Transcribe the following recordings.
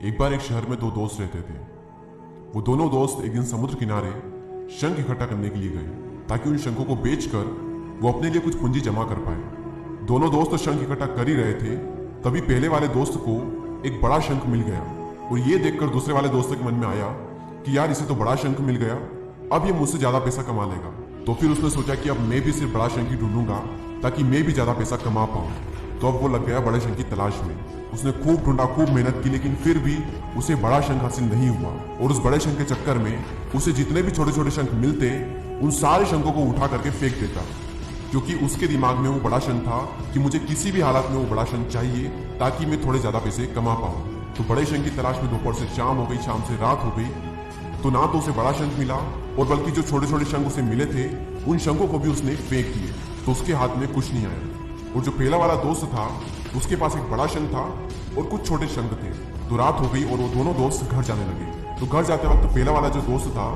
एक बार एक शहर में दो दोस्त रहते थे। वो दोनों दोस्त एक दिन समुद्र किनारे शंख इकट्ठा करने के लिए गए ताकि उन शंखों को बेचकर वो अपने लिए कुछ पूंजी जमा कर पाए। दोनों दोस्त शंख इकट्ठा कर ही रहे थे, तभी पहले वाले दोस्त को एक बड़ा शंख मिल गया और ये देखकर दूसरे वाले दोस्त के मन में आया कि यार इसे तो बड़ा शंख मिल गया, अब ये मुझसे ज्यादा पैसा कमा लेगा। तो फिर उसने सोचा कि अब मैं भी सिर्फ बड़ा शंख ही ढूंढूंगा ताकि मैं भी ज्यादा पैसा कमा पाऊं। तो अब वो लग गया बड़े शंख की तलाश में। उसने खूब ढूंढा, खूब मेहनत की, लेकिन फिर भी उसे बड़ा शंख हासिल नहीं हुआ। और उस बड़े शंख के चक्कर में उसे जितने भी छोटे छोटे शंख मिलते उन सारे शंखों को उठा करके फेंक देता, क्योंकि उसके दिमाग में वो बड़ा शंख था कि मुझे किसी भी हालत में वो बड़ा शंख चाहिए ताकि मैं थोड़े ज्यादा पैसे कमा पाऊं। तो बड़े शंख की तलाश में दोपहर से शाम हो गई, शाम से रात हो गई, तो ना तो उसे बड़ा शंख मिला और बल्कि जो छोटे छोटे शंख उसे मिले थे उन शंखों को भी उसने फेंक दिए, तो उसके हाथ में कुछ नहीं आया। और जो पहला वाला दोस्त था उसके पास एक बड़ा शंख था और कुछ छोटे शंख थे। तो रात हो गई और वो दोनों दोस्त घर जाने लगे। तो घर जाते वक्त पहला वाला जो दोस्त था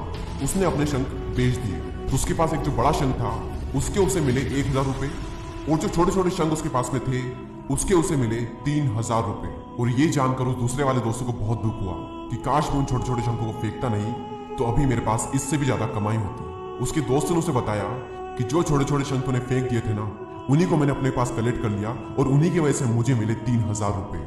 उसने अपने शंख बेच दिए। तो उसके पास एक जो बड़ा शंख था उसके उसे मिले 1000 रुपए और जो छोटे छोटे शंख उसके पास में थे उसके उसे मिले 3000 रुपए। और ये जानकर उस दूसरे वाले दोस्त को बहुत दुख हुआ कि काश मैं उन छोटे छोटे शंखों को फेंकता नहीं तो अभी मेरे पास इससे भी ज्यादा कमाई होती। उसके दोस्त ने उसे बताया कि जो छोटे छोटे शंख तूने फेंक दिए थे ना, उन्हीं को मैंने अपने पास कलेक्ट कर लिया और उन्हीं की वजह से मुझे मिले 3000 रुपए।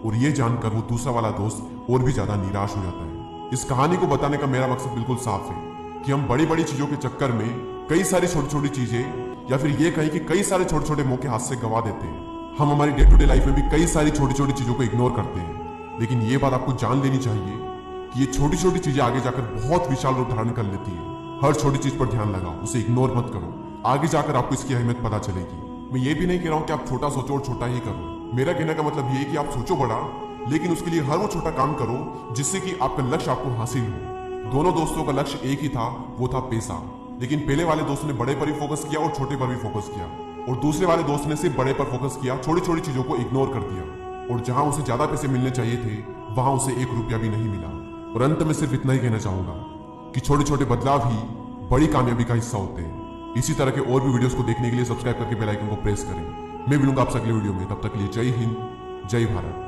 और ये जानकर वो दूसरा वाला दोस्त और भी ज्यादा निराश हो जाता है। इस कहानी को बताने का मेरा मकसद बिल्कुल साफ है कि हम बड़ी बड़ी चीजों के चक्कर में कई सारी छोटी छोटी चीजें, या फिर ये कहें कि कई सारे छोटे छोटे मौके हाथ से गवा देते हैं। हम हमारी डे टू डे लाइफ में भी कई सारी छोटी छोटी चीजों को इग्नोर करते हैं, लेकिन ये बात आपको जान लेनी चाहिए कि ये छोटी छोटी चीजें आगे जाकर बहुत विशाल रूप धारण कर लेती है। हर छोटी चीज पर ध्यान लगाओ, उसे इग्नोर मत करो, आगे जाकर आपको इसकी अहमियत पता चलेगी। मैं ये भी नहीं कह रहा हूं कि आप छोटा सोचो और छोटा ही करो। मेरा कहने का मतलब ये है कि आप सोचो बड़ा, लेकिन उसके लिए हर वो छोटा काम करो जिससे कि आपका लक्ष्य आपको हासिल हो। दोनों दोस्तों का लक्ष्य एक ही था, वो था पैसा। लेकिन पहले वाले दोस्त ने बड़े पर भी फोकस किया और छोटे पर भी फोकस किया, और दूसरे वाले दोस्त ने सिर्फ बड़े पर फोकस किया, छोटी छोटी चीजों को इग्नोर कर दिया। और जहां उसे ज्यादा पैसे मिलने चाहिए थे वहां उसे 1 रुपया भी नहीं मिला। और अंत में सिर्फ इतना ही कहना चाहूंगा कि छोटे छोटे बदलाव ही बड़ी कामयाबी का हिस्सा होते हैं। इसी तरह के और भी वीडियोस को देखने के लिए सब्सक्राइब करके बेल आइकन को प्रेस करें। मैं मिलूंगा आपसे अगले वीडियो में, तब तक के लिए जय हिंद, जय भारत।